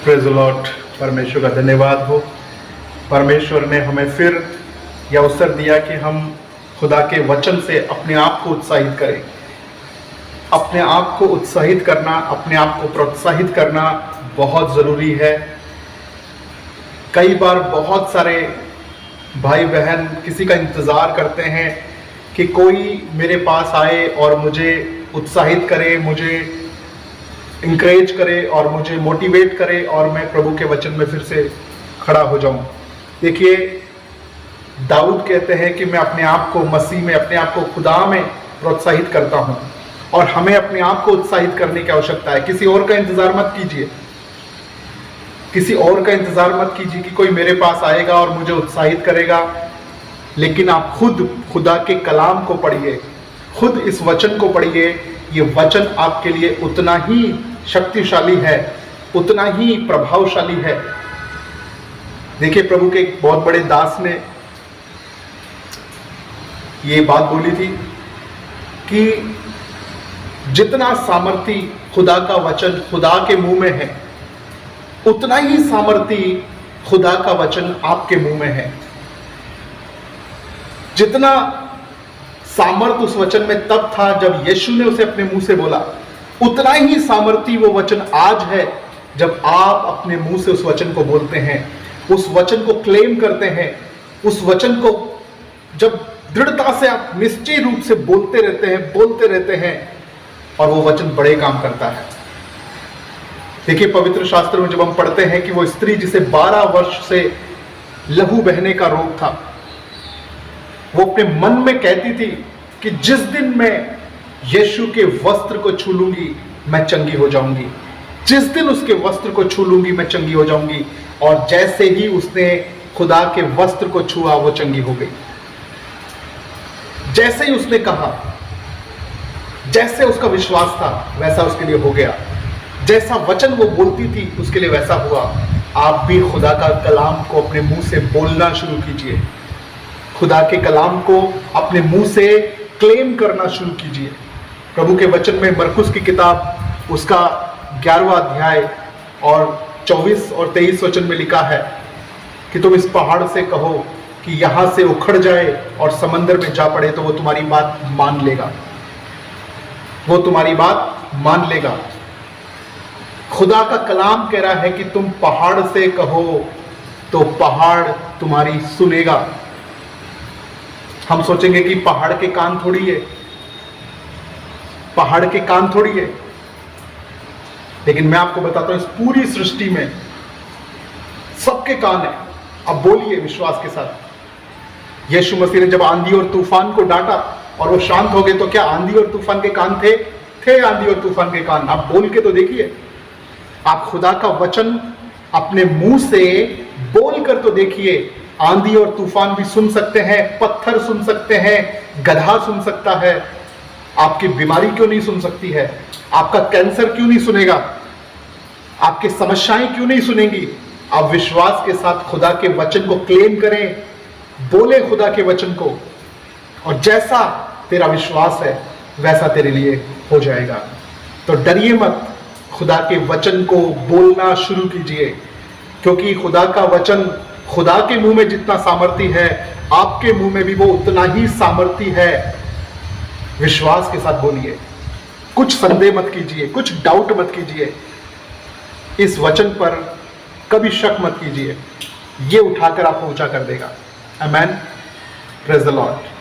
Praise the Lord. परमेश्वर का धन्यवाद हो। परमेश्वर ने हमें फिर यह अवसर दिया कि हम खुदा के वचन से अपने आप को उत्साहित करें। अपने आप को उत्साहित करना, अपने आप को प्रोत्साहित करना बहुत ज़रूरी है। कई बार बहुत सारे भाई बहन किसी का इंतज़ार करते हैं कि कोई मेरे पास आए और मुझे उत्साहित करे, मुझे इंकरेज करे और मुझे मोटिवेट करे और मैं प्रभु के वचन में फिर से खड़ा हो जाऊं। देखिए, दाऊद कहते हैं कि मैं अपने आप को मसीह में, अपने आप को खुदा में प्रोत्साहित करता हूं। और हमें अपने आप को उत्साहित करने की आवश्यकता है। किसी और का इंतजार मत कीजिए, किसी और का इंतजार मत कीजिए कि कोई मेरे पास आएगा और मुझे उत्साहित करेगा। लेकिन आप खुद खुदा के कलाम को पढ़िए, खुद इस वचन को पढ़िए। ये वचन आपके लिए उतना ही शक्तिशाली है, उतना ही प्रभावशाली है। देखिए, प्रभु के एक बहुत बड़े दास ने ये बात बोली थी कि जितना सामर्थी खुदा का वचन खुदा के मुंह में है, उतना ही सामर्थी खुदा का वचन आपके मुंह में है। जितना सामर्थ उस वचन में तब था जब यीशु ने उसे अपने मुंह से बोला, उतना ही सामर्थी वो वचन आज है जब आप अपने मुंह से उस वचन को बोलते हैं, उस वचन को क्लेम करते हैं, उस वचन को जब दृढ़ता से आप निश्चय रूप से बोलते रहते हैं और वो वचन बड़े काम करता है। देखिए, पवित्र शास्त्र में जब हम पढ़ते हैं कि वो स्त्री जिसे 12 वर्ष से लहू बहने का रोग था, वो अपने मन में कहती थी कि जिस दिन मैं यीशु के वस्त्र को छू लूंगी मैं चंगी हो जाऊंगी, जिस दिन उसके वस्त्र को छू लूंगी मैं चंगी हो जाऊंगी। और जैसे ही उसने खुदा के वस्त्र को छुआ वो चंगी हो गई। जैसे ही उसने कहा, जैसे उसका विश्वास था वैसा उसके लिए हो गया। जैसा वचन वो बोलती थी उसके लिए वैसा हुआ। आप भी खुदा का कलाम को अपने मुंह से बोलना शुरू कीजिए, खुदा के कलाम को अपने मुंह से क्लेम करना शुरू कीजिए। प्रभु के वचन में मरकुस की किताब उसका 11वां अध्याय और 24 और 23 वचन में लिखा है कि तुम इस पहाड़ से कहो कि यहां से उखड़ जाए और समंदर में जा पड़े तो वो तुम्हारी बात मान लेगा, वो तुम्हारी बात मान लेगा। खुदा का कलाम कह रहा है कि तुम पहाड़ से कहो तो पहाड़ तुम्हारी सुनेगा। हम सोचेंगे कि पहाड़ के कान थोड़ी है, पहाड़ के कान थोड़ी है, लेकिन मैं आपको बताता हूं इस पूरी सृष्टि में सबके कान है। अब बोलिए विश्वास के साथ, यीशु मसीह ने जब आंधी और तूफान को डांटा और वो शांत हो गए, तो क्या आंधी और तूफान के कान थे? थे आंधी और तूफान के कान। आप बोल के तो देखिए, आप खुदा का वचन अपने मुंह से बोल कर तो देखिए। आंधी और तूफान भी सुन सकते हैं, पत्थर सुन सकते हैं, गधा सुन सकता है। आपकी बीमारी क्यों नहीं सुन सकती है? आपका कैंसर क्यों नहीं सुनेगा? आपकी समस्याएं क्यों नहीं सुनेंगी? आप विश्वास के साथ खुदा के वचन को क्लेम करें, बोले खुदा के वचन को, और जैसा तेरा विश्वास है वैसा तेरे लिए हो जाएगा। तो डरिए मत, खुदा के वचन को बोलना शुरू कीजिए, क्योंकि खुदा का वचन खुदा के मुंह में जितना सामर्थी है, आपके मुंह में भी वो उतना ही सामर्थी है। विश्वास के साथ बोलिए, कुछ संदेह मत कीजिए, कुछ डाउट मत कीजिए, इस वचन पर कभी शक मत कीजिए। ये उठाकर आपको ऊंचा कर देगा। आमेन। Praise the Lord.